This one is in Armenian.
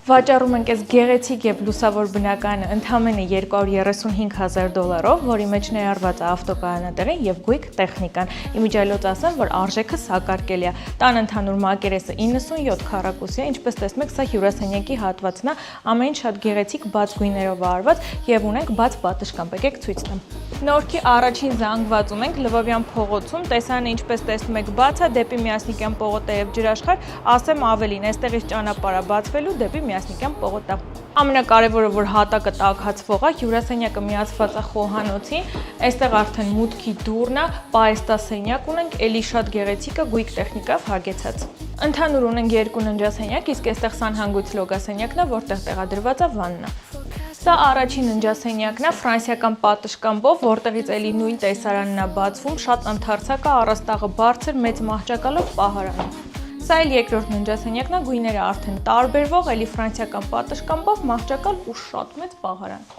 Վաճառում ենք այս գեղեցիկ եւ լուսավոր բնականը ընդամենը $235,000, որի մեջ ներառված է ավտոկայանատեղին եւ գույք տեխնիկան։ Իմիջիայլոց ասեմ, որ արժեքը սակարկելի է։ Տան ընդհանուր մակերեսը 97 քառակուսի է, ինչպես տեսնում եք, սա հյուրասենյակի հատվածն է, ամեն շատ գեղեցիկ բաց գույներով արված եւ ունենք բաց պատշգամբ։ Եկեք ցույց տամ։ Նորքի առաջին զանգվածում ենք Լվովյան փողոցում, տեսարանը ինչպես տեսնում եք բաց է դեպի Միասնիկյան պողոտա եւ Ջրաշխարհ, ասեմ ավելին, այստեղից ճանապարհը բացվելու դեպի Միասնիկյան պողոտա։ Ամենակարևորը, որ հատակը տաքացվող է, հյուրասենյակը միացված է խոհանոցին, այստեղ արդեն մուտքի դուռն է, պահեստասենյակ ունենք, էլի շատ գեղեցիկ է, գույք տեխնիկով հագեցած։ Ընդհանուր ունենք երկու ննջասենյակ, իսկ այստեղ սանհանգույց լոգասենյակն է, որտեղ տեղադրված է վաննա։ Սա առաջին ննջասենյակն է ֆրանսիական պատշգամբով, որտեղից էլի նույն տեսարանն է բացվում, շատ ընդարձակ է, առաստաղը բարձր, մեծ մահճակալով պահարանով։ Սա էլ երկրորդ ննջասենյակն է, գույները արդեն տարբերվող, էլի ֆրանսիական պատշգամբով, մահճակալ ու շատ մեծ պահարան։